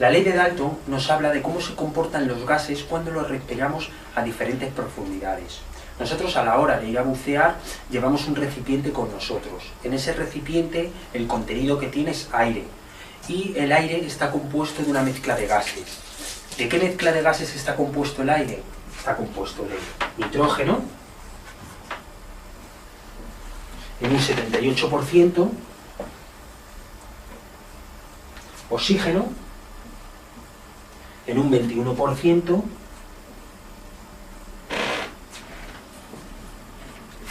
La ley de Dalton nos habla de cómo se comportan los gases cuando los respiramos a diferentes profundidades. Nosotros a la hora de ir a bucear llevamos un recipiente con nosotros. En ese recipiente el contenido que tiene es aire y el aire está compuesto de una mezcla de gases. ¿De qué mezcla de gases está compuesto el aire? Está compuesto de nitrógeno en un 78%, oxígeno en un 21%,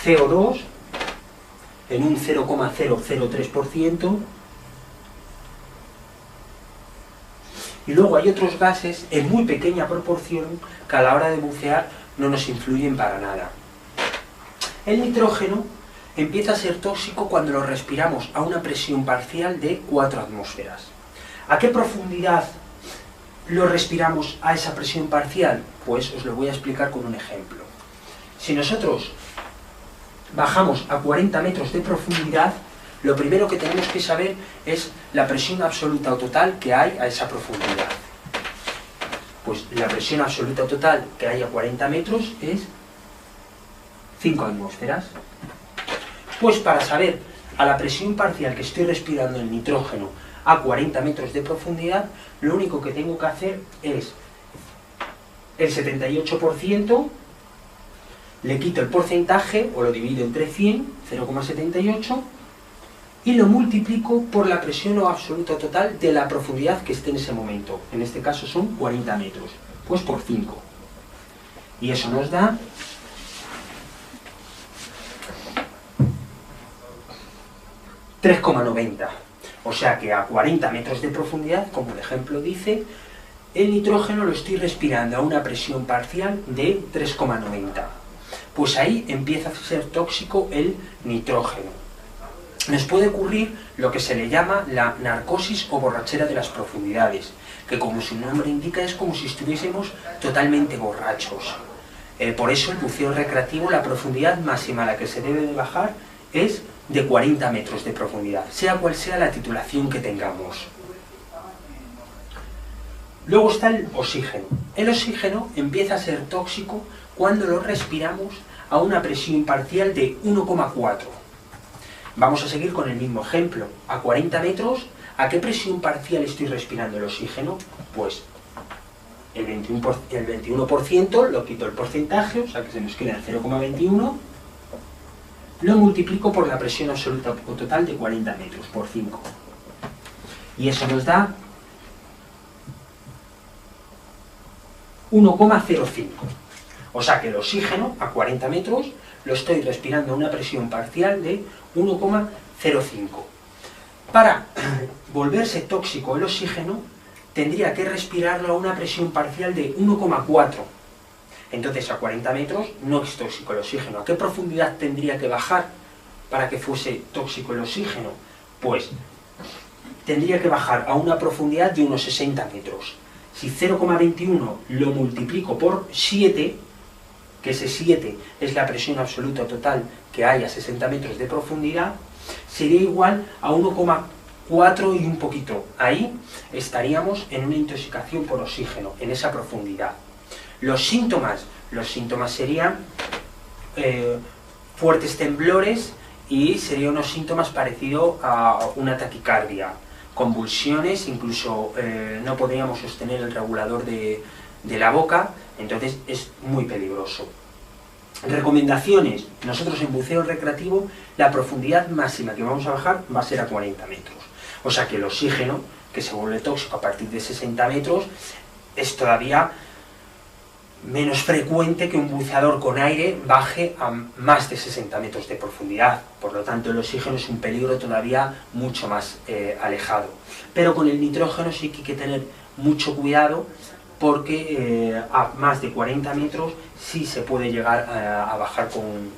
CO2 en un 0,003%, y luego hay otros gases en muy pequeña proporción que a la hora de bucear no nos influyen para nada. El nitrógeno empieza a ser tóxico cuando lo respiramos a una presión parcial de 4 atmósferas. ¿A qué profundidad lo respiramos a esa presión parcial? Pues os lo voy a explicar con un ejemplo. Si nosotros bajamos a 40 metros de profundidad, lo primero que tenemos que saber es la presión absoluta o total que hay a esa profundidad. Pues la presión absoluta o total que hay a 40 metros es 5 atmósferas. Pues para saber a la presión parcial que estoy respirando el nitrógeno a 40 metros de profundidad, lo único que tengo que hacer es el 78%, le quito el porcentaje o lo divido entre 100, 0,78, y lo multiplico por la presión absoluta total de la profundidad que esté en ese momento. En este caso son 40 metros, pues por 5. Y eso nos da 3,90. O sea que a 40 metros de profundidad, como el ejemplo dice, el nitrógeno lo estoy respirando a una presión parcial de 3,90. Pues ahí empieza a ser tóxico el nitrógeno. Nos puede ocurrir lo que se le llama la narcosis o borrachera de las profundidades, que como su nombre indica es como si estuviésemos totalmente borrachos. Por eso el buceo recreativo, la profundidad máxima a la que se debe de bajar es de 40 metros de profundidad, sea cual sea la titulación que tengamos. Luego está el oxígeno. El oxígeno empieza a ser tóxico cuando lo respiramos a una presión parcial de 1,4. Vamos a seguir con el mismo ejemplo. A 40 metros, ¿a qué presión parcial estoy respirando el oxígeno? Pues el 21%, lo quito el porcentaje, o sea que se nos queda el 0,21, lo multiplico por la presión absoluta o total de 40 metros, por 5. Y eso nos da 1,05. O sea que el oxígeno a 40 metros lo estoy respirando a una presión parcial de 1,05. Para volverse tóxico el oxígeno, tendría que respirarlo a una presión parcial de 1,4. Entonces a 40 metros no es tóxico el oxígeno. ¿A qué profundidad tendría que bajar para que fuese tóxico el oxígeno? Pues tendría que bajar a una profundidad de unos 60 metros. Si 0,21 lo multiplico por 7, que ese 7 es la presión absoluta total que hay a 60 metros de profundidad, sería igual a 1,4 y un poquito. Ahí estaríamos en una intoxicación por oxígeno, en esa profundidad. Los síntomas serían fuertes temblores y serían unos síntomas parecidos a una taquicardia, convulsiones, incluso no podríamos sostener el regulador de la boca, entonces es muy peligroso. Recomendaciones: nosotros en buceo recreativo la profundidad máxima que vamos a bajar va a ser a 40 metros. O sea que el oxígeno, que se vuelve tóxico a partir de 60 metros, es todavía menos frecuente que un buceador con aire baje a más de 60 metros de profundidad. Por lo tanto, el oxígeno es un peligro todavía mucho más alejado. Pero con el nitrógeno sí que hay que tener mucho cuidado, porque a más de 40 metros sí se puede llegar a bajar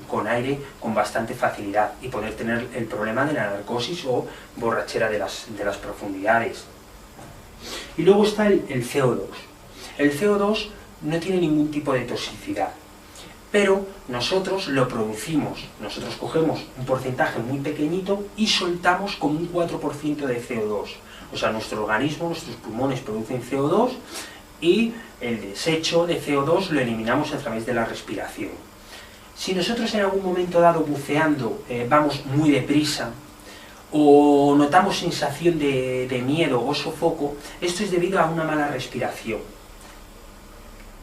con aire con bastante facilidad y poder tener el problema de la narcosis o borrachera de las profundidades. Y luego está el CO2. El CO2 no tiene ningún tipo de toxicidad. pero nosotros lo producimos. Nosotros cogemos un porcentaje muy pequeñito y soltamos como un 4% de CO2. O sea, nuestro organismo, nuestros pulmones producen CO2 y el desecho de CO2 lo eliminamos a través de la respiración. Si nosotros en algún momento dado buceando vamos muy deprisa o notamos sensación de miedo o sofoco, esto es debido a una mala respiración.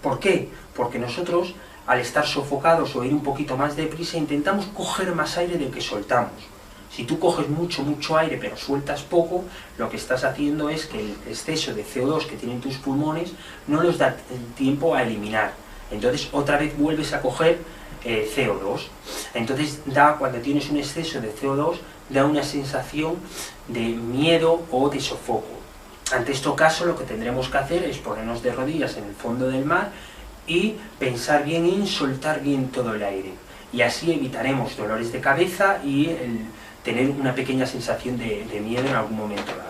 ¿Por qué? Porque nosotros, al estar sofocados o ir un poquito más deprisa, intentamos coger más aire del que soltamos. Si tú coges mucho aire pero sueltas poco, lo que estás haciendo es que el exceso de CO2 que tienen tus pulmones no los da tiempo a eliminar. Entonces otra vez vuelves a coger CO2. Entonces cuando tienes un exceso de CO2, da una sensación de miedo o de sofoco. Ante este caso lo que tendremos que hacer es ponernos de rodillas en el fondo del mar y pensar bien en soltar bien todo el aire. Y así evitaremos dolores de cabeza y tener una pequeña sensación de miedo en algún momento dado.